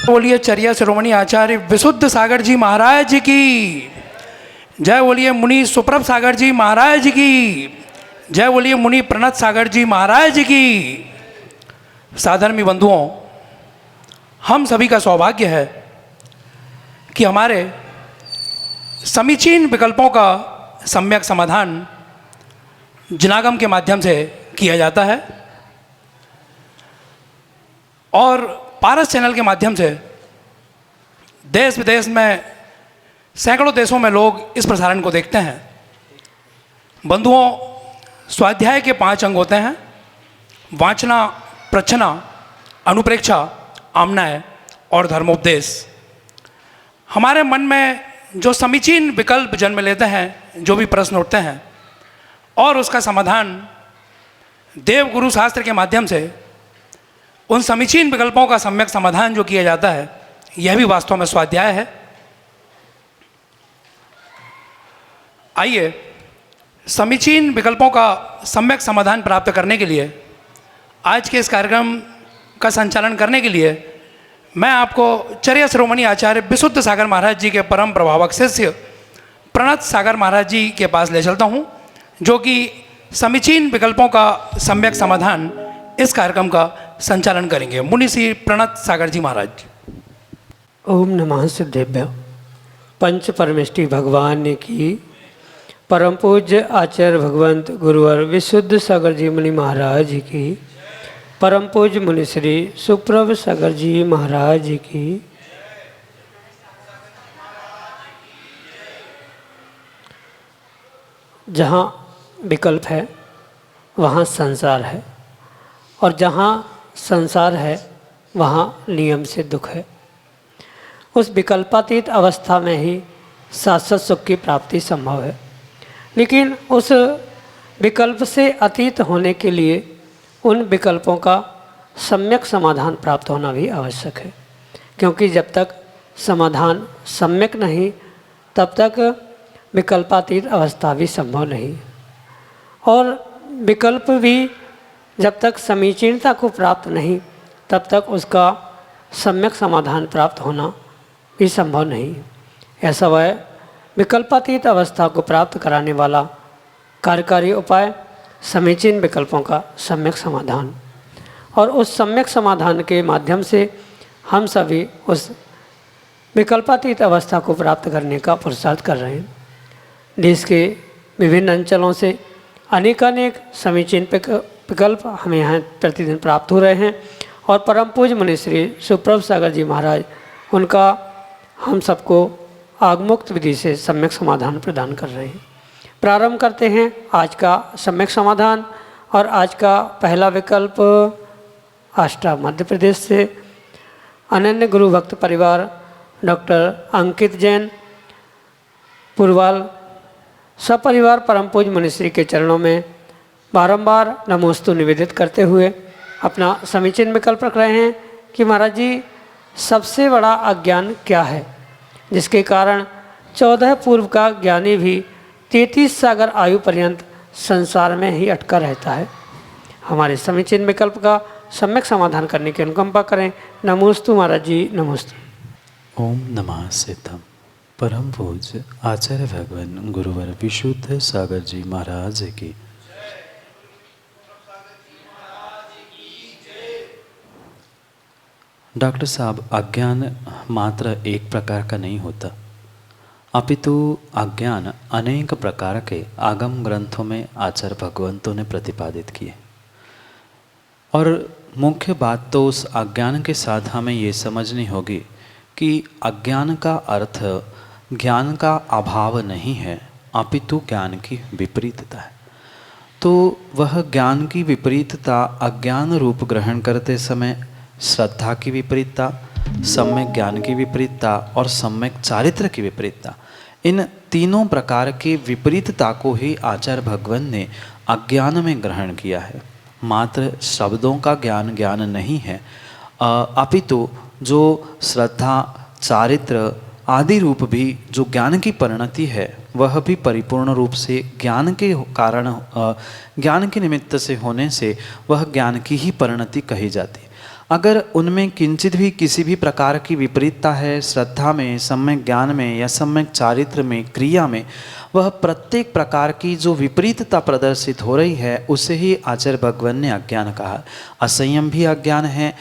बोलिए चर्या शिरोमणि आचार्य विशुद्ध सागर जी महाराज की जय। बोलिए मुनि सुप्रभ सागर जी महाराज की जय। बोलिए मुनि प्रणत सागर जी महाराज की। साधर्मी बंधुओं, हम सभी का सौभाग्य है कि हमारे समीचीन विकल्पों का सम्यक समाधान जनागम के माध्यम से किया जाता है और पारस चैनल के माध्यम से देश विदेश में सैकड़ों देशों में लोग इस प्रसारण को देखते हैं। बंधुओं, स्वाध्याय के 5 अंग होते हैं: वाचना, प्रच्छना, अनुप्रेक्षा, आमनाय और धर्मोपदेश। हमारे मन में जो समीचीन विकल्प जन्म लेते हैं, जो भी प्रश्न उठते हैं और उसका समाधान देव गुरु शास्त्र के माध्यम से उन समीचीन विकल्पों का सम्यक समाधान जो किया जाता है, यह भी वास्तव में स्वाध्याय है। आइए समीचीन विकल्पों का सम्यक समाधान प्राप्त करने के लिए आज के इस कार्यक्रम का संचालन करने के लिए मैं आपको चर्या शिरोमणि आचार्य विशुद्ध सागर महाराज जी के परम प्रभावक शिष्य प्रणत सागर महाराज जी के पास ले चलता हूँ, जो कि समीचीन विकल्पों का सम्यक समाधान इस कार्यक्रम का संचालन करेंगे। मुनि श्री प्रणत सागर जी महाराज। ओम नमः सिद्धेभ्य। पंच परमेष्टि भगवान की परम पूज्य आचार्य भगवंत गुरुवर विशुद्ध सागर जी मुनि महाराज की, परम पूज्य मुनि श्री सुप्रभ सागर जी महाराज की, जहाँ विकल्प है वहाँ संसार है और जहाँ संसार है वहाँ नियम से दुख है। उस विकल्पातीत अवस्था में ही शाश्वत सुख की प्राप्ति संभव है, लेकिन उस विकल्प से अतीत होने के लिए उन विकल्पों का सम्यक समाधान प्राप्त होना भी आवश्यक है, क्योंकि जब तक समाधान सम्यक नहीं तब तक विकल्पातीत अवस्था भी संभव नहीं, और विकल्प भी जब तक समीचीनता को प्राप्त नहीं तब तक उसका सम्यक समाधान प्राप्त होना भी संभव नहीं। ऐसा वह विकल्पातीत अवस्था को प्राप्त कराने वाला कार्यकारी उपाय समीचीन विकल्पों का सम्यक समाधान, और उस सम्यक समाधान के माध्यम से हम सभी उस विकल्पातीत अवस्था को प्राप्त करने का पुरुषार्थ कर रहे हैं। देश के विभिन्न अंचलों से अनेकानेक समीचीन विकल्प हमें यहाँ प्रतिदिन प्राप्त हो रहे हैं और परम पूज्य मुनि श्री सुप्रभ सागर जी महाराज उनका हम सबको आगमुक्त विधि से सम्यक समाधान प्रदान कर रहे हैं। प्रारंभ करते हैं आज का सम्यक समाधान। और आज का पहला विकल्प आष्टा मध्य प्रदेश से अनन्य गुरु भक्त परिवार डॉक्टर अंकित जैन पुरवाल सपरिवार परम पूज्य मुनिश्री के चरणों में बारंबार नमोस्तु निवेदित करते हुए अपना समीचीन विकल्प रख रहे हैं कि महाराज जी, सबसे बड़ा अज्ञान क्या है जिसके कारण 14 पूर्व का ज्ञानी भी 33 सागर आयु पर्यंत संसार में ही अटका रहता है। हमारे समीचीन विकल्प का सम्यक समाधान करने की अनुकंपा करें। नमोस्तु महाराज जी, नमोस्तु। ओम नमः सिद्धम। परम पूज्य आचार्य भगवान गुरुवर विशुद्ध सागर जी महाराज की। डॉक्टर साहब, अज्ञान मात्र एक प्रकार का नहीं होता, अपितु अज्ञान अनेक प्रकार के आगम ग्रंथों में आचार्य भगवंतों ने प्रतिपादित किए। और मुख्य बात तो उस अज्ञान के साथ हमें ये समझनी होगी कि अज्ञान का अर्थ ज्ञान का अभाव नहीं है, अपितु ज्ञान की विपरीतता है। तो वह ज्ञान की विपरीतता अज्ञान रूप ग्रहण करते समय श्रद्धा की विपरीतता, सम्यक ज्ञान की विपरीतता और सम्यक चारित्र की विपरीतता, इन तीनों प्रकार की विपरीतता को ही आचार्य भगवान ने अज्ञान में ग्रहण किया है। मात्र शब्दों का ज्ञान ज्ञान नहीं है, अपितु जो श्रद्धा, चारित्र आदि रूप भी जो ज्ञान की परिणति है वह भी परिपूर्ण रूप से ज्ञान के कारण, ज्ञान के निमित्त से होने से वह ज्ञान की ही परिणति कही जाती है। अगर उनमें किंचित भी किसी भी प्रकार की विपरीतता है, श्रद्धा में, सम्यक ज्ञान में या सम्यक चारित्र में, क्रिया में, वह प्रत्येक प्रकार की जो विपरीतता प्रदर्शित हो रही है उसे ही आचार्य भगवान ने अज्ञान कहा। असंयम भी अज्ञान है,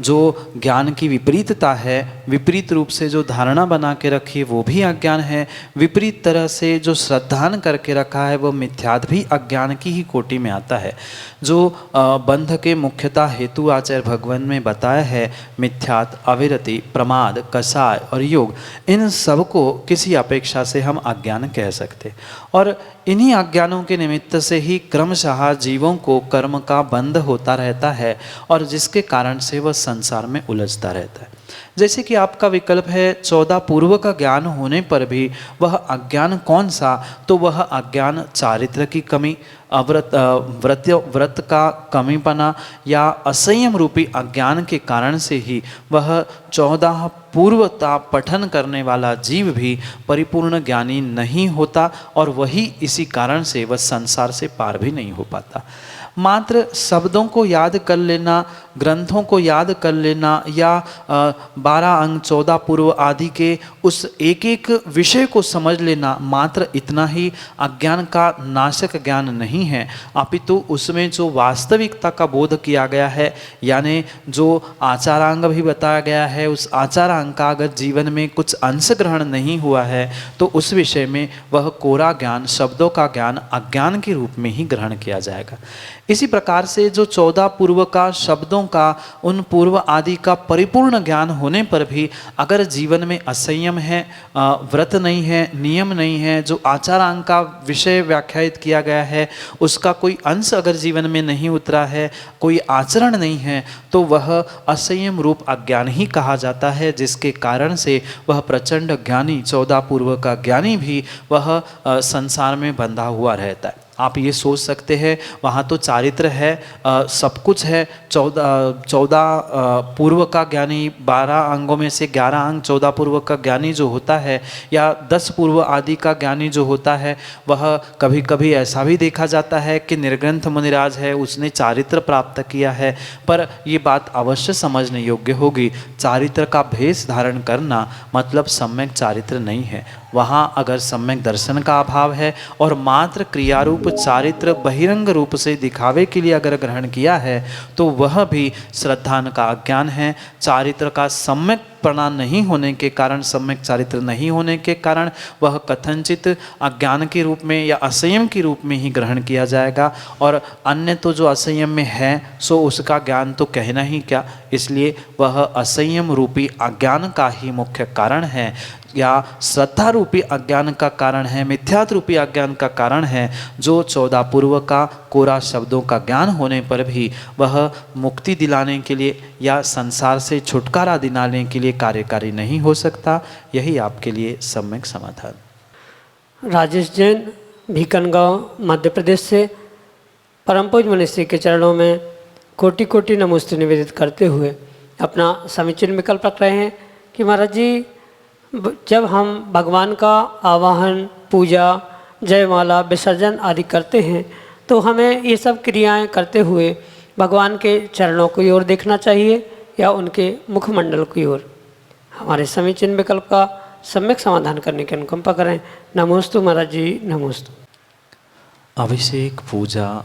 जो ज्ञान की विपरीतता है, विपरीत रूप से जो धारणा बना के रखी है वो भी अज्ञान है, विपरीत तरह से जो श्रद्धान करके रखा है वो मिथ्यात भी अज्ञान की ही कोटि में आता है। जो बंध के मुख्यतः हेतु आचार्य भगवान में बताया है, मिथ्यात, अविरति, प्रमाद, कषाय और योग, इन सब को किसी अपेक्षा से हम अज्ञान कह सकते। और इन्हीं अज्ञानों के निमित्त से ही क्रमशः जीवों को कर्म का बंध होता रहता है और जिसके कारण से वह संसार में उलझता रहता है। जैसे कि आपका विकल्प है 14 पूर्व का ज्ञान होने पर भी वह अज्ञान कौन सा, तो वह अज्ञान चारित्र की कमी, व्रत का कमीपना या असंयम रूपी अज्ञान के कारण से ही वह 14 पूर्वता पठन करने वाला जीव भी परिपूर्ण ज्ञानी नहीं होता और वही इसी कारण से वह संसार से पार भी नहीं हो पाता। मात्र शब्दों को याद कर लेना, ग्रंथों को याद कर लेना या 12 अंग 14 पूर्व आदि के उस एक एक विषय को समझ लेना, मात्र इतना ही अज्ञान का नाशक ज्ञान नहीं है, अपितु उसमें जो वास्तविकता का बोध किया गया है, यानी जो आचारांग भी बताया गया है, उस आचारांग का अगर जीवन में कुछ अंश ग्रहण नहीं हुआ है तो उस विषय में वह कोरा ज्ञान, शब्दों का ज्ञान अज्ञान के रूप में ही ग्रहण किया जाएगा। इसी प्रकार से जो 14 पूर्व का, शब्दों का, उन पूर्व आदि का परिपूर्ण ज्ञान होने पर भी अगर जीवन में असंयम है, व्रत नहीं है, नियम नहीं है, जो आचारांग का विषय व्याख्यायित किया गया है उसका कोई अंश अगर जीवन में नहीं उतरा है, कोई आचरण नहीं है, तो वह असंयम रूप अज्ञान ही कहा जाता है, जिसके कारण से वह प्रचंड ज्ञानी, 14 पूर्व का ज्ञानी भी वह संसार में बंधा हुआ रहता है। आप ये सोच सकते हैं वहाँ तो चारित्र है, सब कुछ है, 14 पूर्व का ज्ञानी, 12 अंगों में से 11 अंग 14 पूर्व का ज्ञानी जो होता है या 10 पूर्व आदि का ज्ञानी जो होता है, वह कभी कभी ऐसा भी देखा जाता है कि निर्ग्रंथ मुनिराज है, उसने चारित्र प्राप्त किया है। पर ये बात अवश्य समझने योग्य होगी, चारित्र का भेष धारण करना मतलब सम्यक चारित्र नहीं है। वहाँ अगर सम्यक दर्शन का अभाव है और मात्र क्रियारूप चारित्र बहिरंग रूप से दिखावे के लिए अगर ग्रहण किया है तो वह भी श्रद्धान का अज्ञान है। चारित्र का सम्यक प्रणाम नहीं होने के कारण, सम्यक चारित्र नहीं होने के कारण वह कथनचित अज्ञान के रूप में या असंयम के रूप में ही ग्रहण किया जाएगा। और अन्य तो जो असंयम में है सो उसका ज्ञान तो कहना ही क्या, इसलिए वह असंयम रूपी अज्ञान का ही मुख्य कारण है या श्रद्धा रूपी अज्ञान का कारण है, मिथ्यात्व रूपी अज्ञान का कारण है, जो 14 पूर्व का कोरा शब्दों का ज्ञान होने पर भी वह मुक्ति दिलाने के लिए या संसार से छुटकारा दिलाने के लिए कार्यकारी नहीं हो सकता। यही आपके लिए सम्यक समाधान। राजेश जैन, भीकनगांव, मध्य प्रदेश से परम पूज्य मनीषी के चरणों में कोटि कोटि नमोस्तु निवेदित करते हुए अपना समीचीन विकल्प रख रहे हैं कि महाराज जी, जब हम भगवान का आवाहन, पूजा, जयमाला, विसर्जन आदि करते हैं तो हमें ये सब क्रियाएं करते हुए भगवान के चरणों की ओर देखना चाहिए या उनके मुखमंडल की ओर। हमारे समीचीन विकल्प का सम्यक समाधान करने की अनुकंपा करें। नमोस्तु महाराज जी, नमोस्तु। अभिषेक, पूजा,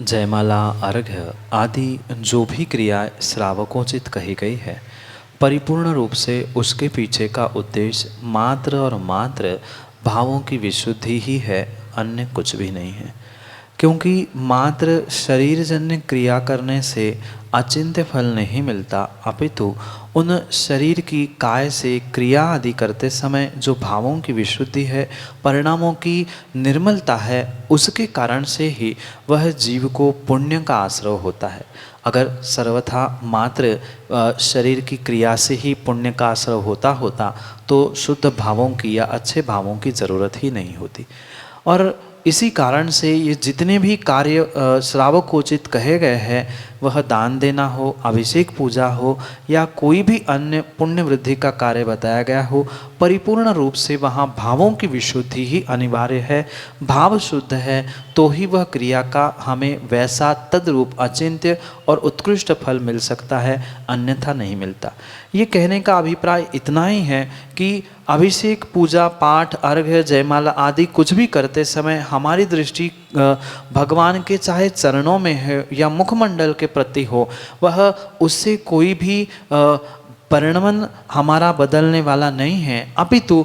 जयमाला, अर्घ्य आदि जो भी क्रियाएं श्रावकोचित कही गई है, परिपूर्ण रूप से उसके पीछे का उद्देश्य मात्र और मात्र भावों की विशुद्धि ही है, अन्य कुछ भी नहीं है। क्योंकि मात्र शरीरजन्य क्रिया करने से अचिंत्य फल नहीं मिलता, अपितु उन शरीर की काय से क्रिया आदि करते समय जो भावों की विशुद्धि है, परिणामों की निर्मलता है, उसके कारण से ही वह जीव को पुण्य का आश्रय होता है। अगर सर्वथा मात्र शरीर की क्रिया से ही पुण्य का आश्रय होता तो शुद्ध भावों की या अच्छे भावों की ज़रूरत ही नहीं होती। और इसी कारण से ये जितने भी कार्य श्रावकोचित कहे गए हैं, वह दान देना हो, अभिषेक पूजा हो या कोई भी अन्य पुण्य वृद्धि का कार्य बताया गया हो, परिपूर्ण रूप से वहाँ भावों की विशुद्धि ही अनिवार्य है। भाव शुद्ध है तो ही वह क्रिया का हमें वैसा तद्रूप अचिंत्य और उत्कृष्ट फल मिल सकता है, अन्यथा नहीं मिलता। ये कहने का अभिप्राय इतना ही है कि अभिषेक, पूजा, पाठ, अर्घ्य, जयमाला आदि कुछ भी करते समय हमारी दृष्टि भगवान के चाहे चरणों में है या मुखमंडल के प्रति हो, वह उससे कोई भी परिणमन हमारा बदलने वाला नहीं है, अपितु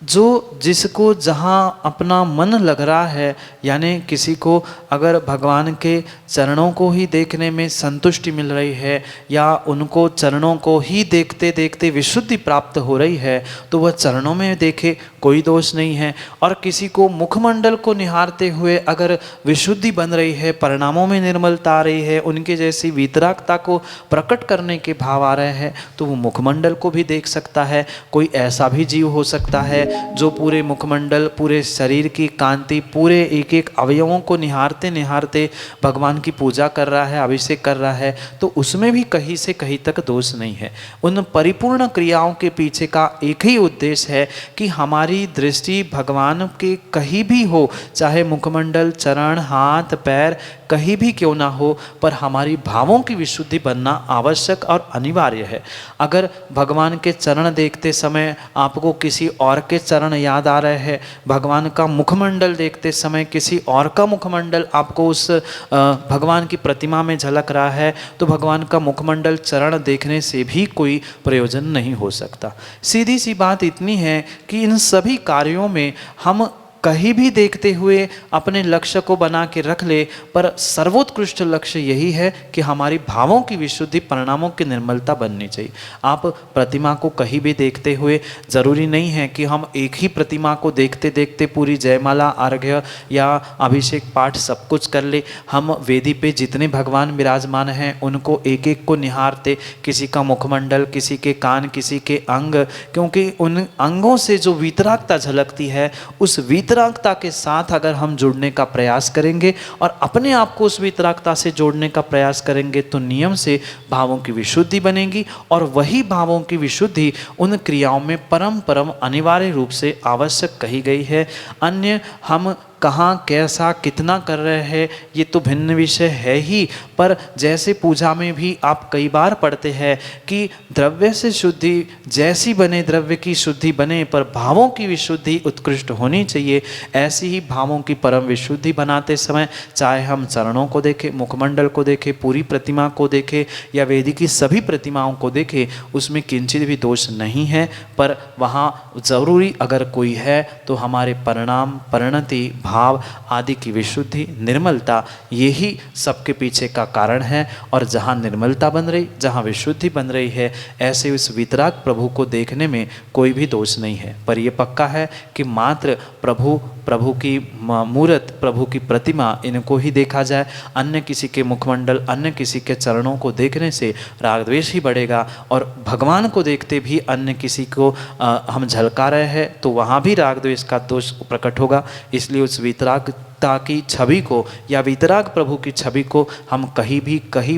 जो जिसको जहाँ अपना मन लग रहा है, यानी किसी को अगर भगवान के चरणों को ही देखने में संतुष्टि मिल रही है या उनको चरणों को ही देखते देखते विशुद्धि प्राप्त हो रही है तो वह चरणों में देखे, कोई दोष नहीं है। और किसी को मुखमंडल को निहारते हुए अगर विशुद्धि बन रही है, परिणामों में निर्मलता आ रही है, उनके जैसी वीतरागता को प्रकट करने के भाव आ रहे हैं तो वो मुखमंडल को भी देख सकता है। कोई ऐसा भी जीव हो सकता है जो पूरे मुखमंडल, पूरे शरीर की कांति, पूरे एक एक अवयवों को निहारते निहारते भगवान की पूजा कर रहा है, अभिषेक कर रहा है, तो उसमें भी कहीं से कहीं तक दोष नहीं है। उन परिपूर्ण क्रियाओं के पीछे का एक ही उद्देश्य है कि हमारी दृष्टि भगवान के कहीं भी हो, चाहे मुखमंडल, चरण, हाथ, पैर कहीं भी क्यों ना हो, पर हमारी भावों की विशुद्धि बनना आवश्यक और अनिवार्य है। अगर भगवान के चरण देखते समय आपको किसी और के चरण याद आ रहे हैं, भगवान का मुखमंडल देखते समय किसी और का मुखमंडल आपको उस भगवान की प्रतिमा में झलक रहा है, तो भगवान का मुखमंडल, चरण देखने से भी कोई प्रयोजन नहीं हो सकता। सीधी सी बात इतनी है कि इन सभी कार्यों में हम कहीं भी देखते हुए अपने लक्ष्य को बना के रख ले, पर सर्वोत्कृष्ट लक्ष्य यही है कि हमारी भावों की विशुद्धि, परिणामों की निर्मलता बननी चाहिए। आप प्रतिमा को कहीं भी देखते हुए ज़रूरी नहीं है कि हम एक ही प्रतिमा को देखते देखते पूरी जयमाला, अर्घ्य या अभिषेक पाठ सब कुछ कर ले। हम वेदी पे जितने भगवान विराजमान हैं उनको एक एक को निहारते, किसी का मुखमंडल, किसी के कान, किसी के अंग, क्योंकि उन अंगों से जो वीतरागता झलकती है, उस वीतरागता के साथ अगर हम जुड़ने का प्रयास करेंगे और अपने आप को उस वीतरागता से जोड़ने का प्रयास करेंगे तो नियम से भावों की विशुद्धि बनेगी, और वही भावों की विशुद्धि उन क्रियाओं में परम परम अनिवार्य रूप से आवश्यक कही गई है। अन्य हम कहाँ, कैसा, कितना कर रहे हैं ये तो भिन्न विषय है ही, पर जैसे पूजा में भी आप कई बार पढ़ते हैं कि द्रव्य से शुद्धि जैसी बने, द्रव्य की शुद्धि बने, पर भावों की विशुद्धि उत्कृष्ट होनी चाहिए। ऐसी ही भावों की परम विशुद्धि बनाते समय चाहे हम चरणों को देखें, मुखमंडल को देखें, पूरी प्रतिमा को देखें या वेदी की सभी प्रतिमाओं को देखें, उसमें किंचित भी दोष नहीं है, पर वहाँ ज़रूरी अगर कोई है तो हमारे परिणाम, परिणति, भाव आदि की विशुद्धि, निर्मलता, यही सबके पीछे का कारण है। और जहाँ निर्मलता बन रही, जहाँ विशुद्धि बन रही है, ऐसे उस वितराग प्रभु को देखने में कोई भी दोष नहीं है। पर यह पक्का है कि मात्र प्रभु की मूर्त, प्रभु की प्रतिमा, इनको ही देखा जाए। अन्य किसी के मुखमंडल, अन्य किसी के चरणों को देखने से राग द्वेष ही बढ़ेगा, और भगवान को देखते भी अन्य किसी को हम झलका रहे हैं तो वहाँ भी राग द्वेष का दोष प्रकट होगा। इसलिए उस वितरागता की छवि को या वितराग प्रभु की छवि को हम कहीं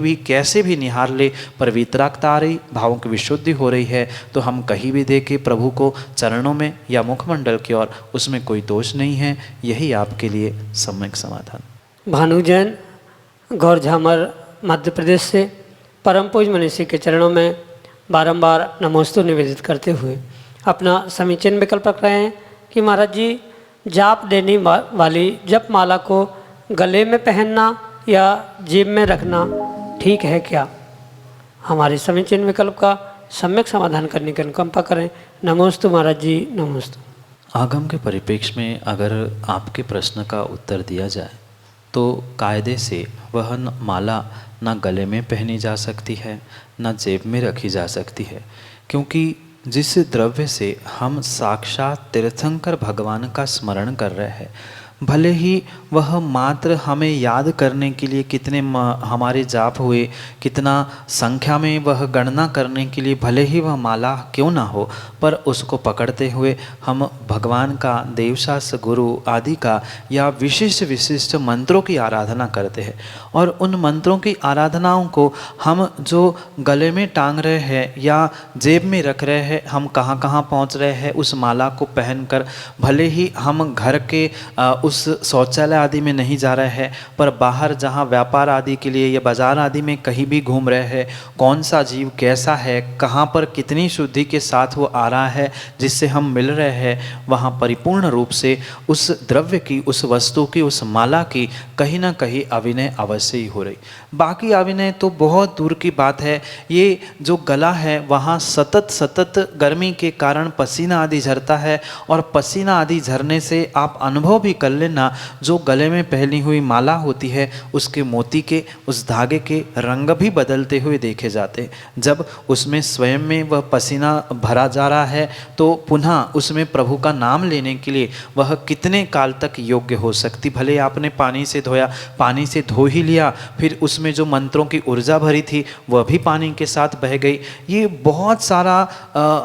भी कैसे भी निहार ले, पर वितरागता आ रही, भावों की विशुद्धि हो रही है तो हम कहीं भी देखें प्रभु को चरणों में या मुखमंडल की ओर, उसमें कोई दोष नहीं है। यही आपके लिए सम्यक समाधान। भानु जैन, गौर झामर, मध्य प्रदेश से, परम पूज्य मनीषी के चरणों में बारंबार नमोस्तु निवेदित करते हुए अपना समीचीन विकल्प रख रहे हैं कि महाराज जी, जाप देने वाली जप माला को गले में पहनना या जेब में रखना ठीक है क्या? हमारे समीचीन विकल्प का सम्यक समाधान करने की अनुकंपा करें। नमोस्तु महाराज जी, नमोस्तु। आगम के परिप्रेक्ष्य में अगर आपके प्रश्न का उत्तर दिया जाए तो कायदे से वह माला ना गले में पहनी जा सकती है, ना जेब में रखी जा सकती है, क्योंकि जिस द्रव्य से हम साक्षात तीर्थंकर भगवान का स्मरण कर रहे हैं, भले ही वह मात्र हमें याद करने के लिए कितने हमारे जाप हुए, कितना संख्या में वह गणना करने के लिए भले ही वह माला क्यों ना हो, पर उसको पकड़ते हुए हम भगवान का, देवशास्त्र, गुरु आदि का या विशिष्ट विशिष्ट मंत्रों की आराधना करते हैं। और उन मंत्रों की आराधनाओं को हम जो गले में टांग रहे हैं या जेब में रख रहे हैं, हम कहाँ कहाँ पहुँच रहे हैं उस माला को पहनकर, भले ही हम घर के उस शौचालय आदि में नहीं जा रहे हैं, पर बाहर जहाँ व्यापार आदि के लिए या बाजार आदि में कहीं भी घूम रहे हैं, कौन सा जीव कैसा है, कहाँ पर कितनी शुद्धि के साथ वो आ रहा है जिससे हम मिल रहे हैं, वहाँ परिपूर्ण रूप से उस द्रव्य की, उस वस्तु की, उस माला की कहीं ना कहीं अभिनय अवश्य ही हो रही। बाकी अभिनय तो बहुत दूर की बात है। ये जो गला है वहाँ सतत गर्मी के कारण पसीना आदि झरता है, और पसीना आदि झरने से आप अनुभव भी कर लेना, जो गले में पहनी हुई माला होती है उसके मोती के, उस धागे के रंग भी बदलते हुए देखे जाते हैं। जब उसमें स्वयं में वह पसीना भरा जा रहा है तो पुनः उसमें प्रभु का नाम लेने के लिए वह कितने काल तक योग्य हो सकती। भले आपने पानी से धोया, पानी से धो ही लिया, फिर उसमें जो मंत्रों की ऊर्जा भरी थी वह भी पानी के साथ बह गई। ये बहुत सारा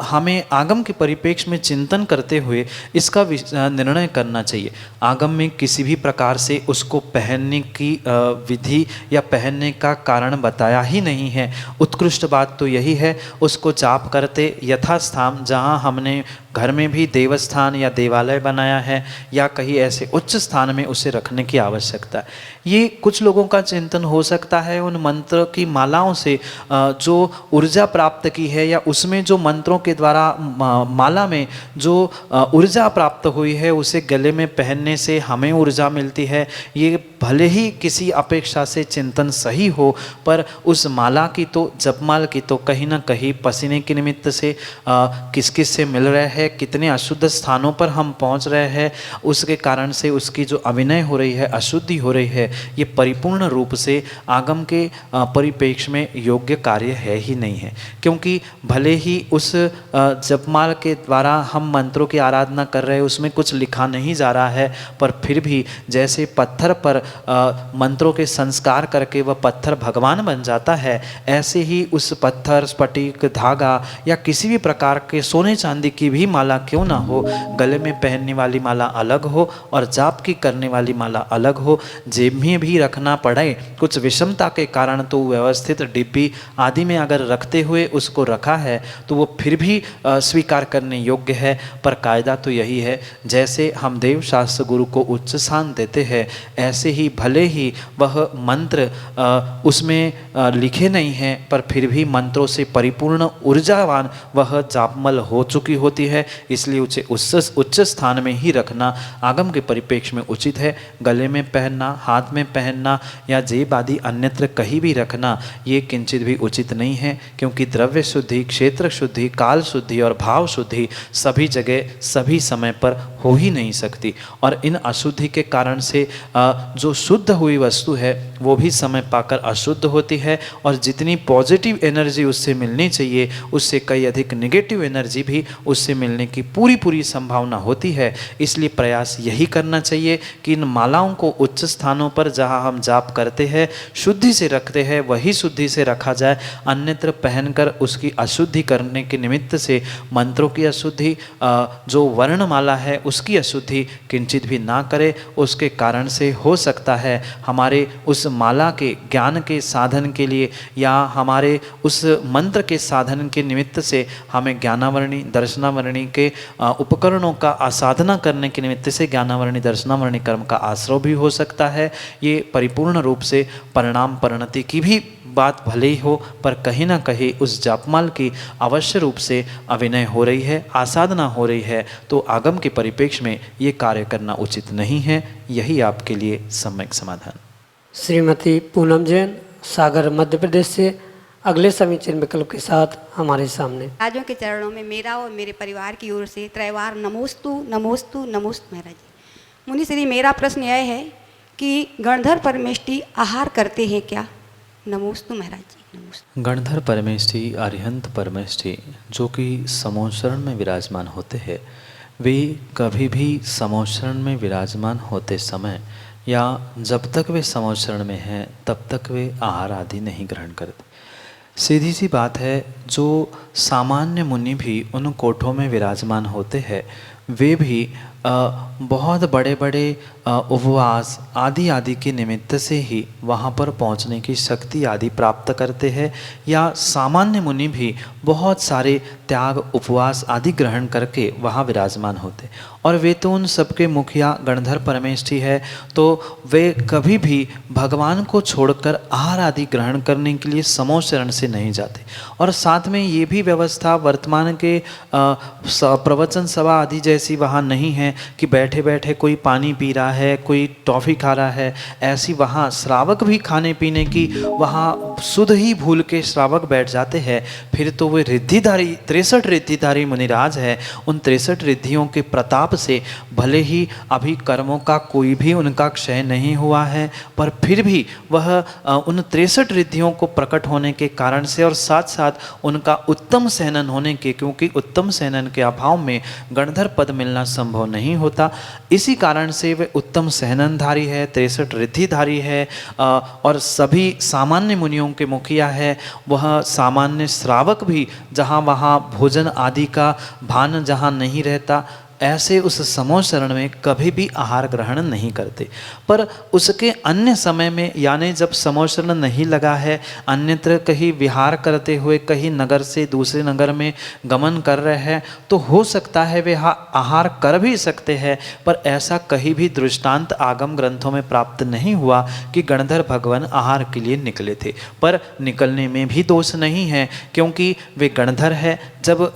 हमें आगम के परिप्रेक्ष्य में चिंतन करते हुए इसका निर्णय करना चाहिए। आगम में किसी भी प्रकार से उसको पहनने की विधि या पहनने का कारण बताया ही नहीं है। उत्कृष्ट बात तो यही है, उसको जाप करते यथास्थान, जहाँ हमने घर में भी देवस्थान या देवालय बनाया है या कहीं ऐसे उच्च स्थान में उसे रखने की आवश्यकता है। ये कुछ लोगों का चिंतन हो सकता है उन मंत्र की मालाओं से जो ऊर्जा प्राप्त की है, या उसमें जो मंत्रों के द्वारा माला में जो ऊर्जा प्राप्त हुई है उसे गले में पहनने से हमें ऊर्जा मिलती है। ये भले ही किसी अपेक्षा से चिंतन सही हो, पर उस माला की तो, जपमाल की तो कहीं ना कहीं पसीने के निमित्त से किस किस से मिल रहे हैं, कितने अशुद्ध स्थानों पर हम पहुंच रहे हैं, उसके कारण से उसकी जो अभिनय हो रही है, अशुद्धि हो रही है, ये परिपूर्ण रूप से आगम के परिप्रेक्ष्य में योग्य कार्य है ही नहीं है। क्योंकि भले ही उस जपमाल के द्वारा हम मंत्रों की आराधना कर रहे हैं, उसमें कुछ लिखा नहीं जा रहा है, पर फिर भी जैसे पत्थर पर मंत्रों के संस्कार करके वह पत्थर भगवान बन जाता है, ऐसे ही उस पत्थर, स्फटिक, धागा या किसी भी प्रकार के सोने चांदी की भी माला क्यों ना हो, गले में पहनने वाली माला अलग हो और जाप की करने वाली माला अलग हो। जेब में भी रखना पड़े कुछ विषमता के कारण तो व्यवस्थित डिब्बी आदि में अगर रखते हुए उसको रखा है तो वो फिर भी स्वीकार करने योग्य है। पर कायदा तो यही है, जैसे हम देव शास्त्र गुरु को उच्च स्थान देते हैं, ऐसे ही भले ही वह मंत्र उसमें लिखे नहीं हैं, पर फिर भी मंत्रों से परिपूर्ण ऊर्जावान वह जापमल हो चुकी होती है, इसलिए उसे उच्च स्थान में ही रखना आगम के परिप्रेक्ष्य में उचित है। गले में पहनना, हाथ में पहनना या जेब आदि अन्यत्र कहीं भी रखना ये किंचित भी उचित नहीं है, क्योंकि द्रव्य शुद्धि, क्षेत्र शुद्धि, काल शुद्धि और भाव शुद्धि सभी जगह सभी समय पर हो ही नहीं सकती। और इन अशुद्धि के कारण से जो शुद्ध हुई वस्तु है वो भी समय पाकर अशुद्ध होती है, और जितनी पॉजिटिव एनर्जी उससे मिलनी चाहिए उससे कई अधिक नेगेटिव एनर्जी भी उससे मिलने की पूरी संभावना होती है। इसलिए प्रयास यही करना चाहिए कि इन मालाओं को उच्च स्थानों पर जहां हम जाप करते हैं, शुद्धि से रखते हैं, वही शुद्धि से रखा जाए। अन्यत्र पहनकर उसकी अशुद्धि करने के निमित्त से मंत्रों की अशुद्धि, जो वर्णमाला है उसकी अशुद्धि किंचित भी ना करे। उसके कारण से हो सकता है हमारे उस माला के ज्ञान के साधन के लिए या हमारे उस मंत्र के साधन के निमित्त से हमें ज्ञानावरणी, दर्शनावरणी के उपकरणों का आसाधना करने के निमित्त से ज्ञानावरणी, दर्शनावरणी कर्म का आश्रय भी हो सकता है। ये परिपूर्ण रूप से परिणाम परिणति की भी बात भले ही हो, पर कहीं ना कहीं उस जापमाल की अवश्य रूप से अभिनय हो रही है, आसाधना हो रही है, तो आगम के परिप्रेक्ष्य में ये कार्य करना उचित नहीं है। यही आपके लिए सम्यक समाधान। श्रीमती पूनम जैन, सागर, मध्य प्रदेश से अगले समीचीन विकल्प के साथ हमारे सामने। राजों के चरणों में मेरा और मेरे परिवार की ओर से त्रैवार नमोस्तु नमोस्तु नमोस्तु महाराज जी। मुनि श्री, मेरा प्रश्न यह है कि गणधर परमेष्टि आहार करते हैं क्या? नमोस्तु महाराज जी, नमोस्तु। गणधर परमेष्टि, अरिहंत परमेष्टि जो कि समोचरण में विराजमान होते हैं, वे कभी भी समोशरण में विराजमान होते समय या जब तक वे समोशरण में हैं तब तक वे आहार आदि नहीं ग्रहण करते। सीधी सी बात है, जो सामान्य मुनि भी उन कोठों में विराजमान होते हैं वे भी बहुत बड़े बड़े उपवास आदि आदि के निमित्त से ही वहाँ पर पहुँचने की शक्ति आदि प्राप्त करते हैं, या सामान्य मुनि भी बहुत सारे त्याग उपवास आदि ग्रहण करके वहाँ विराजमान होते। और वे तो उन सबके मुखिया गणधर परमेष्ठी है, तो वे कभी भी भगवान को छोड़कर आहार आदि ग्रहण करने के लिए समोशरण से नहीं जाते। और साथ में ये भी व्यवस्था वर्तमान के प्रवचन सभा आदि जैसी वहाँ नहीं है कि बैठे बैठे कोई पानी पी रहा है, कोई टॉफ़ी खा रहा है। ऐसी वहाँ श्रावक भी खाने पीने की वहाँ सुध ही भूल के श्रावक बैठ जाते हैं। फिर तो वे रिद्धिधारी 63 रिद्धिधारी मुनिराज है। उन 63 रिद्धियों के प्रताप से भले ही अभी कर्मों का कोई भी उनका क्षय नहीं हुआ है, पर फिर भी वह उन 63 रिद्धियों को प्रकट होने के कारण से और साथ साथ उनका उत्तम सहनन होने के, क्योंकि उत्तम सहनन के अभाव में गणधर पद मिलना संभव नहीं होता, इसी कारण से वे उत्तम सहननधारी है, 63 रिद्धिधारी है और सभी सामान्य मुनियों के मुखिया है। वह सामान्य श्रावक भी जहाँ वहाँ भोजन आदि का भान जहाँ नहीं रहता, ऐसे उस समोशरण में कभी भी आहार ग्रहण नहीं करते। पर उसके अन्य समय में, यानी जब समोशरण नहीं लगा है, अन्यत्र कहीं विहार करते हुए कहीं नगर से दूसरे नगर में गमन कर रहे हैं, तो हो सकता है वे आहार कर भी सकते हैं। पर ऐसा कहीं भी दृष्टांत आगम ग्रंथों में प्राप्त नहीं हुआ कि गणधर भगवान आहार के लिए निकले थे। पर निकलने में भी दोष नहीं है, क्योंकि वे गणधर है। जब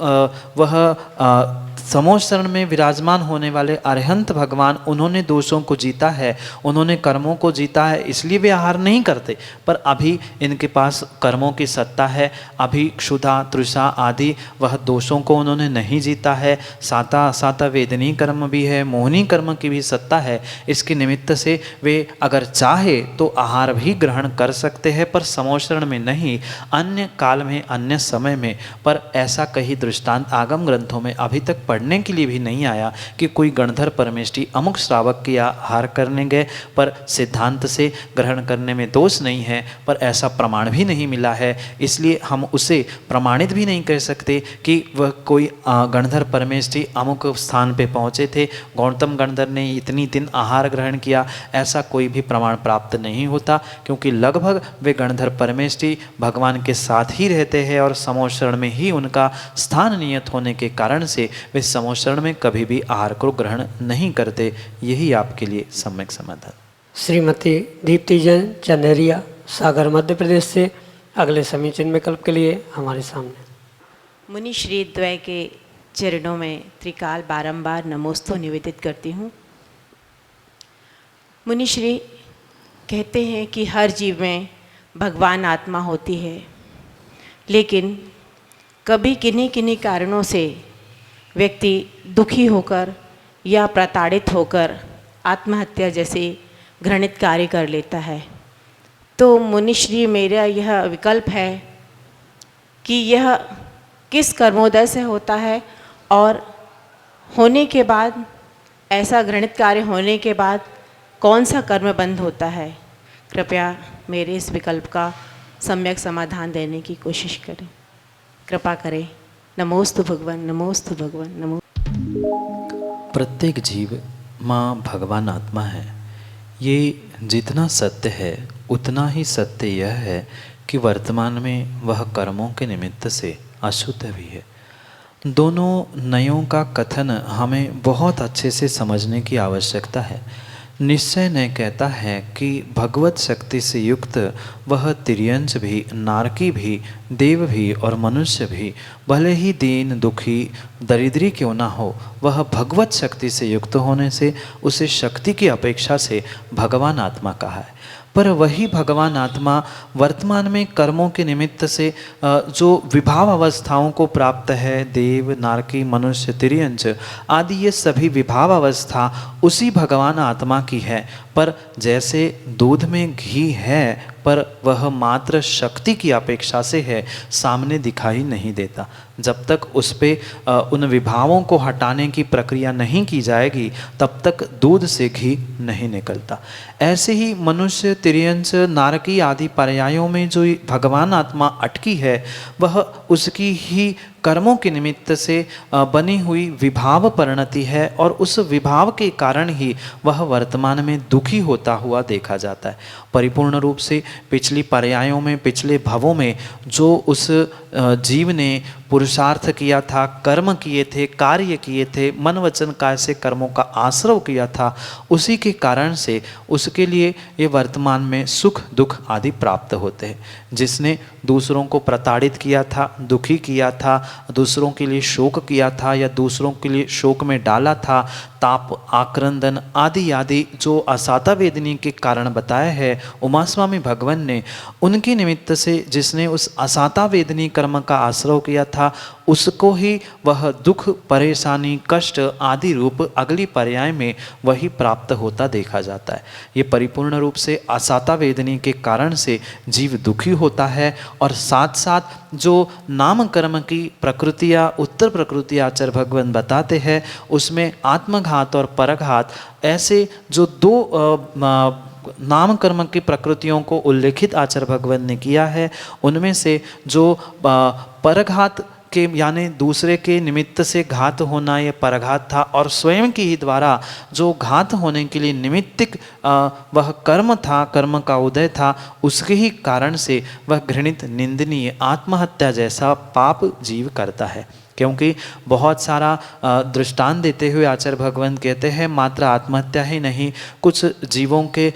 वह समोशरण में विराजमान होने वाले अरहंत भगवान, उन्होंने दोषों को जीता है, उन्होंने कर्मों को जीता है, इसलिए वे आहार नहीं करते। पर अभी इनके पास कर्मों की सत्ता है, अभी क्षुधा तृषा आदि वह दोषों को उन्होंने नहीं जीता है। साता असाता वेदनी कर्म भी है, मोहनी कर्म की भी सत्ता है। इसके निमित्त से वे अगर चाहे तो आहार भी ग्रहण कर सकते हैं, पर समोशरण में नहीं, अन्य काल में, अन्य समय में। पर ऐसा कहीं दृष्टांत आगम ग्रंथों में अभी तक पढ़ने के लिए भी नहीं आया कि कोई गणधर परमेष्ठी अमुक श्रावक की आहार करने गए। पर सिद्धांत से ग्रहण करने में दोष नहीं है, पर ऐसा प्रमाण भी नहीं मिला है, इसलिए हम उसे प्रमाणित भी नहीं कर सकते कि वह कोई गणधर परमेष्ठी अमुक स्थान पे पहुँचे थे, गौतम गणधर ने इतनी दिन आहार ग्रहण किया, ऐसा कोई भी प्रमाण प्राप्त नहीं होता। क्योंकि लगभग वे गणधर परमेष्ठी भगवान के साथ ही रहते हैं और समोशरण में ही उनका स्थान नियत होने के कारण से वे समोशरण में कभी भी आहार को ग्रहण नहीं करते। यही आपके लिए सम्यक समाधान। श्रीमती दीप्ति जैन चंदेरिया, सागर मध्य प्रदेश से अगले समीचीन विकल्प के लिए हमारे सामने। मुनि श्री द्वय के चरणों में त्रिकाल बारंबार नमोस्तु निवेदित करती हूँ। मुनि श्री कहते हैं कि हर जीव में भगवान आत्मा होती है, लेकिन कभी किन्हीं किन्हीं कारणों से व्यक्ति दुखी होकर या प्रताड़ित होकर आत्महत्या जैसे घृणित कार्य कर लेता है। तो मुनिश्री, मेरा यह विकल्प है कि यह किस कर्मोदय से होता है और होने के बाद, ऐसा घृणित कार्य होने के बाद कौन सा कर्म बंद होता है। कृपया मेरे इस विकल्प का सम्यक समाधान देने की कोशिश करें, कृपा करें। नमोस्तु भगवान, नमोस्तु भगवान, नमो। प्रत्येक जीव माँ भगवान आत्मा है। ये जितना सत्य है उतना ही सत्य यह है कि वर्तमान में वह कर्मों के निमित्त से अशुद्ध भी है। दोनों नयों का कथन हमें बहुत अच्छे से समझने की आवश्यकता है। निश्चय ने कहता है कि भगवत शक्ति से युक्त वह तिर्यंच भी, नारकी भी, देव भी और मनुष्य भी, भले ही दीन दुखी दरिद्री क्यों ना हो, वह भगवत शक्ति से युक्त होने से उसे शक्ति की अपेक्षा से भगवान आत्मा कहा है। पर वही भगवान आत्मा वर्तमान में कर्मों के निमित्त से जो विभाव अवस्थाओं को प्राप्त है, देव, नारकी, मनुष्य, तिर्यंच आदि, ये सभी विभाव अवस्था उसी भगवान आत्मा की है। पर जैसे दूध में घी है पर पर वह मात्र शक्ति की अपेक्षा से है, सामने दिखाई नहीं देता। जब तक उस पे उन विभावों को हटाने की प्रक्रिया नहीं की जाएगी तब तक दूध से घी नहीं निकलता। ऐसे ही मनुष्य, तिर्यंच, नारकी आदि पर्यायों में जो भगवान आत्मा अटकी है वह उसकी ही कर्मों के निमित्त से बनी हुई विभाव परिणति है और उस विभाव के कारण ही वह वर्तमान में दुखी होता हुआ देखा जाता है। परिपूर्ण रूप से पिछली पर्यायों में, पिछले भवों में जो उस जीव ने पुरुषार्थ किया था, कर्म किए थे, कार्य किए थे, मन वचन काय से कर्मों का आश्रव किया था, उसी के कारण से उसके लिए ये वर्तमान में सुख दुख आदि प्राप्त होते हैं। जिसने दूसरों को प्रताड़ित किया था, दुखी किया था, दूसरों के लिए शोक किया था या दूसरों के लिए शोक में डाला था, ताप, आक्रंदन आदि आदि जो असाता वेदनी के कारण बताया है उमा स्वामी भगवान ने, उनके निमित्त से जिसने उस असाता वेदनी कर्म का आश्रय किया था उसको ही वह दुख, परेशानी, कष्ट आदि रूप अगली पर्याय में वही प्राप्त होता देखा जाता है। ये परिपूर्ण रूप से असाता वेदनी के कारण से जीव दुखी होता है और साथ साथ जो नाम कर्म की प्रकृतियाँ, उत्तर प्रकृति आचार्य भगवान बताते हैं उसमें आत्मघात और परघात ऐसे जो दो नाम कर्म की प्रकृतियों को उल्लेखित आचार्य भगवान ने किया है, उनमें से जो परघात के यानी दूसरे के निमित्त से घात होना ये परघात था और स्वयं के ही द्वारा जो घात होने के लिए निमित्तिक वह कर्म था, कर्म का उदय था, उसके ही कारण से वह घृणित, निंदनीय, आत्महत्या जैसा पाप जीव करता है। क्योंकि बहुत सारा दृष्टांत देते हुए आचार्य भगवान कहते हैं मात्र आत्महत्या ही नहीं, कुछ जीवों के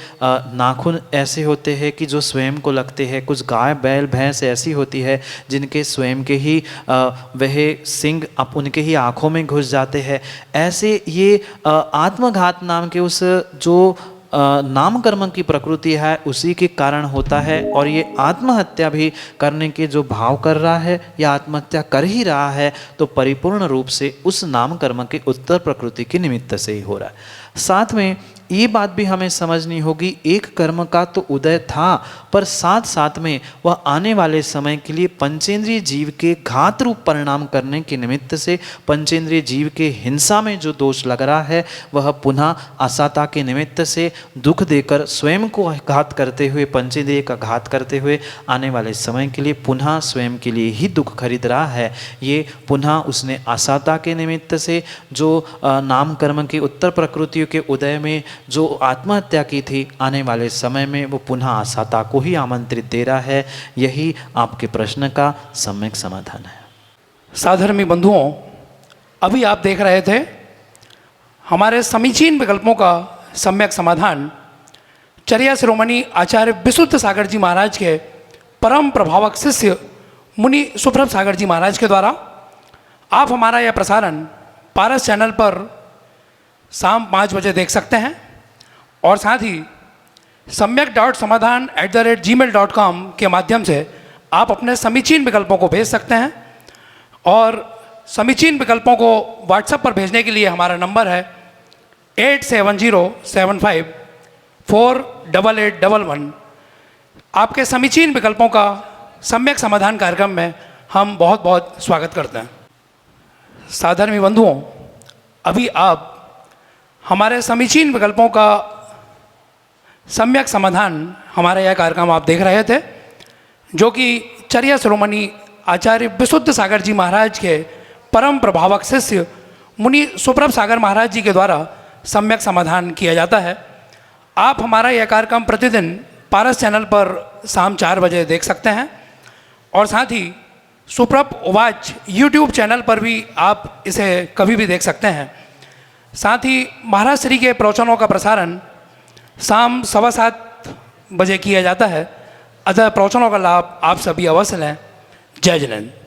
नाखून ऐसे होते हैं कि जो स्वयं को लगते हैं, कुछ गाय बैल भैंस ऐसी होती है जिनके स्वयं के ही वह सिंग अब उनके ही आँखों में घुस जाते हैं। ऐसे ये आत्मघात नाम के उस जो नाम कर्म की प्रकृति है उसी के कारण होता है और ये आत्महत्या भी करने के जो भाव कर रहा है या आत्महत्या कर ही रहा है तो परिपूर्ण रूप से उस नाम कर्म के उत्तर प्रकृति के निमित्त से ही हो रहा है। साथ में ये बात भी हमें समझनी होगी, एक कर्म का तो उदय था पर साथ साथ में वह आने वाले समय के लिए पंचेंद्रिय जीव के घात रूप परिणाम करने के निमित्त से पंचेंद्रिय जीव के हिंसा में जो दोष लग रहा है वह पुनः असाता के निमित्त से दुख देकर स्वयं को घात करते हुए, पंचेंद्रिय का घात करते हुए आने वाले समय के लिए पुनः स्वयं के लिए ही दुख खरीद रहा है। ये पुनः उसने असाता के निमित्त से जो नाम कर्म के उत्तर प्रकृतियों के उदय में जो आत्महत्या की थी, आने वाले समय में वो पुनः असाता को ही आमंत्रित दे रहा है। यही आपके प्रश्न का सम्यक समाधान है। साधर्मी बंधुओं, अभी आप देख रहे थे हमारे समीचीन विकल्पों का सम्यक समाधान चर्या शिरोमणि आचार्य विशुद्ध सागर जी महाराज के परम प्रभावक शिष्य मुनि सुप्रभ सागर जी महाराज के द्वारा। आप हमारा यह प्रसारण पारस चैनल पर शाम 5 बजे देख सकते हैं और साथ ही samyak.samadhan@gmail.com के माध्यम से आप अपने समीचीन विकल्पों को भेज सकते हैं और समीचीन विकल्पों को व्हाट्सएप पर भेजने के लिए हमारा नंबर है 8707548811। आपके समीचीन विकल्पों का सम्यक समाधान कार्यक्रम में हम बहुत बहुत स्वागत करते हैं। साधर्मी बंधुओं, अभी आप हमारे समीचीन विकल्पों का सम्यक समाधान हमारा यह कार्यक्रम आप देख रहे थे, जो कि चर्या शिरोमणि आचार्य विशुद्ध सागर जी महाराज के परम प्रभावक शिष्य मुनि सुप्रभ सागर महाराज जी के द्वारा सम्यक समाधान किया जाता है। आप हमारा यह कार्यक्रम प्रतिदिन पारस चैनल पर शाम 4 बजे देख सकते हैं और साथ ही सुप्रभ उवाच यूट्यूब चैनल पर भी आप इसे कभी भी देख सकते हैं। साथ ही महाराज श्री के प्रवचनों का प्रसारण शाम 7:15 बजे किया जाता है। अतः प्रवचनों का लाभ आप सभी अवश्य लें। जय जिनेंद्र।